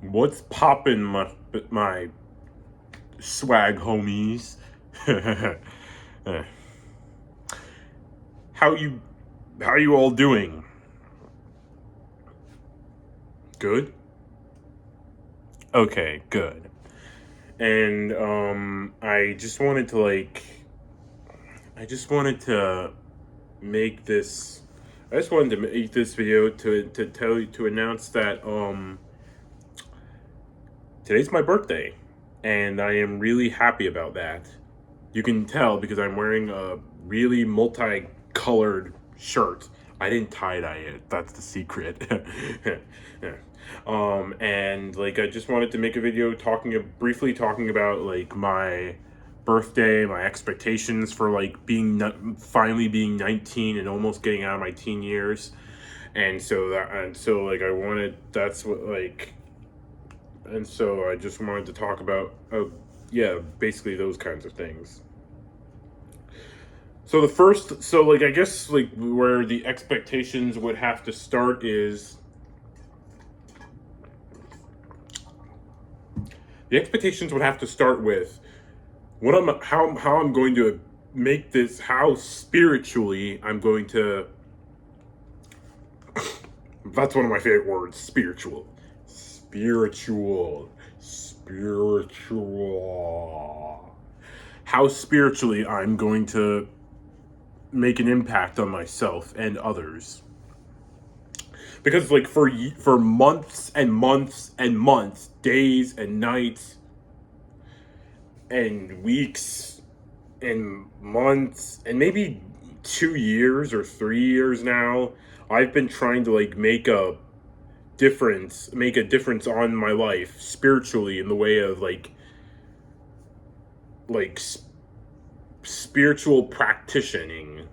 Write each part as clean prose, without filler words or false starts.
What's poppin', my swag homies? how you how you all doing? Good? Okay, good. And I just wanted to make this I just wanted to make this video to tell you to announce that today's my birthday, and I am really happy about that. You can tell because I'm wearing a really multicolored shirt. I didn't tie dye it. That's the secret. Yeah. And like I just wanted to make a video briefly talking about like my birthday, my expectations for like finally being 19 and almost getting out of my teen years. And so like I wanted that's what like and so I just wanted to talk about yeah, basically those kinds of things. So like I guess like where the expectations would have to start is the expectations would have to start with what I'm how I'm going to make this, how spiritually I'm going to that's one of my favorite words, spiritual, how spiritually I'm going to make an impact on myself and others. Because like for months and months and months, days and nights and weeks and months and maybe 2 years or 3 years now, I've been trying to like make a difference on my life spiritually in the way of like spiritual practicing.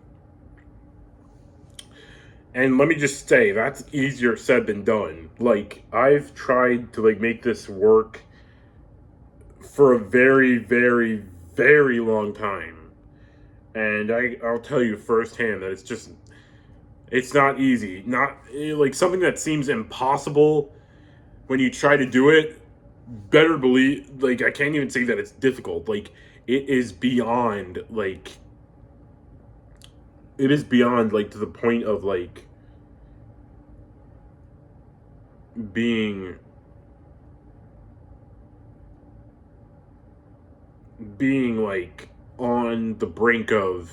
And let me just say, that's easier said than done. Like, I've tried to like make this work for a very, very, very long time. And I'll tell you firsthand that it's not easy. Not like something that seems impossible when you try to do it, better believe, like, I can't even say that it's difficult. Like, it is beyond, like, to the point of, like, being like on the brink of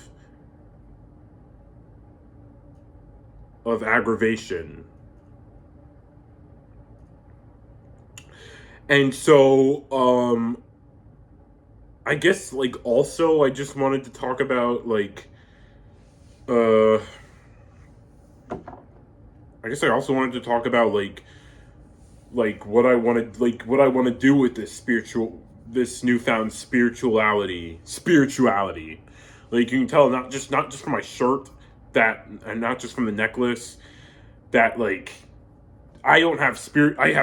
aggravation. And so I guess like also I just wanted to talk about uh I guess I also wanted to talk about what I want to do with this newfound spirituality. Like you can tell, not just from my shirt, that and not just from the necklace, that like I have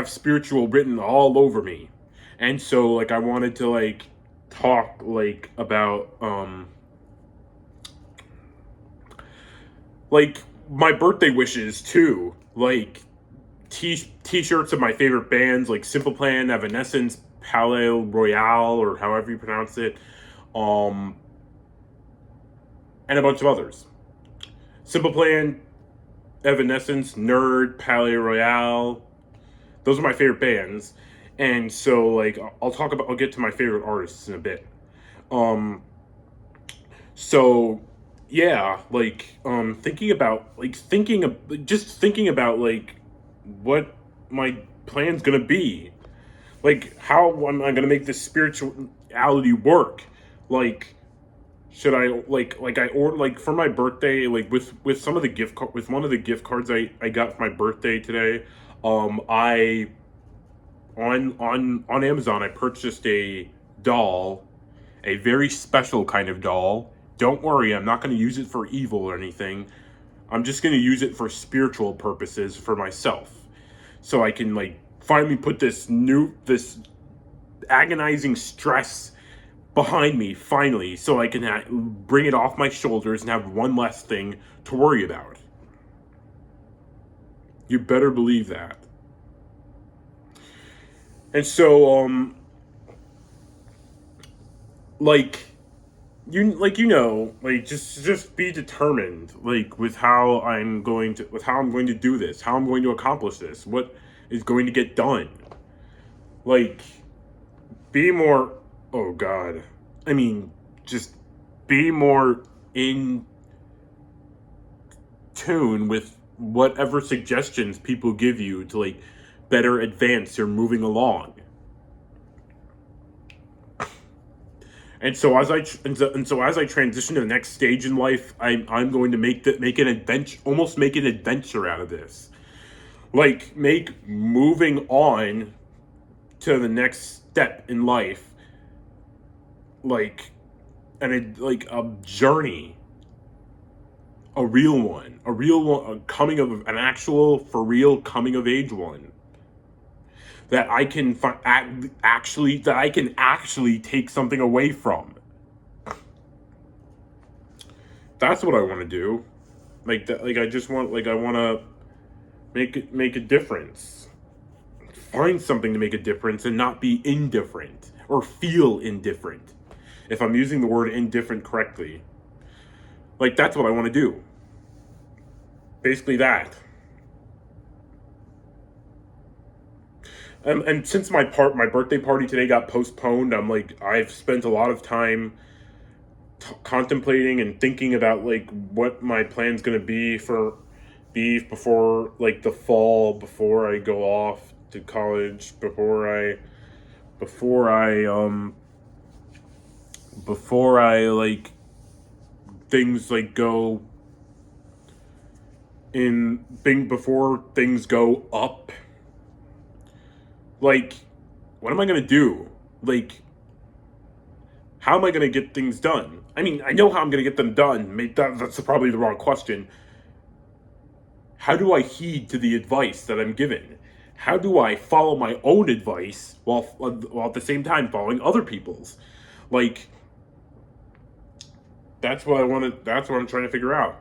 spiritual written all over me. And so like I wanted to like talk like about like my birthday wishes too. Like t-shirts of my favorite bands like Simple Plan, Evanescence, Palais Royale, or however you pronounce it, um, and a bunch of others. Simple Plan, Evanescence, Nerd, Palais Royale. Those are my favorite bands, and so like I'll get to my favorite artists in a bit. Um, so yeah, like thinking about like what my plan's gonna be. Like, how am I gonna make this spirituality work? Like, should I like I order like for my birthday, like with some of the with one of the gift cards I got for my birthday today. I on Amazon I purchased a doll, a very special kind of doll. Don't worry, I'm not going to use it for evil or anything. I'm just going to use it for spiritual purposes for myself, so I can like finally put this agonizing stress behind me finally, so I can bring it off my shoulders and have one less thing to worry about. You better believe that. And so, like just be determined, like with how I'm going to do this, how I'm going to accomplish this, what is going to get done. Like, be more. Oh God, I mean, just be more in tune with whatever suggestions people give you to like better advance your moving along. And so as I transition to the next stage in life, I'm going to make an adventure, almost make an adventure out of this. Like, make moving on to the next step in life like like a journey, a real one, a coming of an actual for real coming of age one that I can actually take something away from. That's what I want to do. Like that. Like I want to make a difference. Find something to make a difference and not be indifferent or feel indifferent. If I'm using the word indifferent correctly, like that's what I want to do. Basically that. And since my birthday party today got postponed, I've spent a lot of time contemplating and thinking about like what my plan's gonna be before like the fall, before I go off to college, before I like things like go in thing before things go up. Like, what am I gonna do? Like, how am I gonna get things done? I mean, I know how I'm gonna get them done. That's probably the wrong question. How do I heed to the advice that I'm given? How do I follow my own advice while at the same time following other people's? Like, that's what I want to. That's what I'm trying to figure out.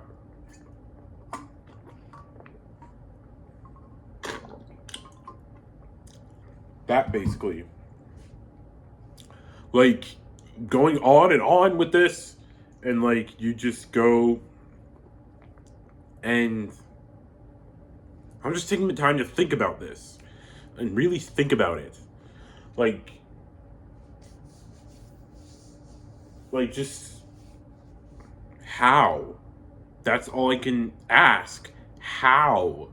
That basically, like, going on and on with this, and like you just go, and I'm just taking the time to think about this, and really think about it, like just how. That's all I can ask. How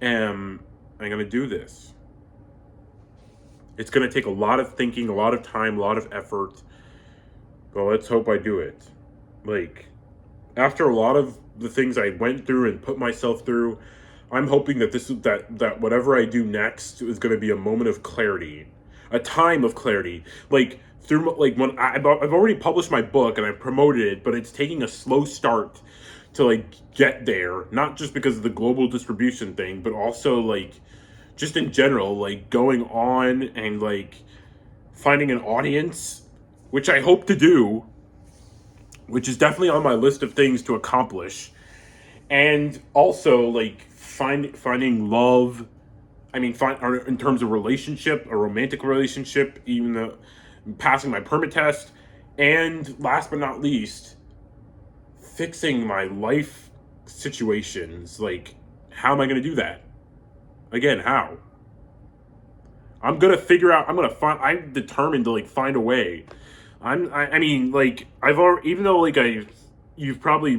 am I gonna do this? It's going to take a lot of thinking, a lot of time, a lot of effort. But let's hope I do it. Like, after a lot of the things I went through and put myself through, I'm hoping that that whatever I do next is going to be a moment of clarity, a time of clarity. Like through like when I've already published my book and I promoted it, but it's taking a slow start to like get there. Not just because of the global distribution thing, but also like just in general, like going on and like finding an audience, which I hope to do, which is definitely on my list of things to accomplish, and also like finding love. I mean, in terms of relationship, a romantic relationship, even though passing my permit test, and last but not least, fixing my life situations. Like, how am I going to do that? Again, how? I'm gonna figure out. I'm determined to like find a way. I mean, like I've already, even though like you've probably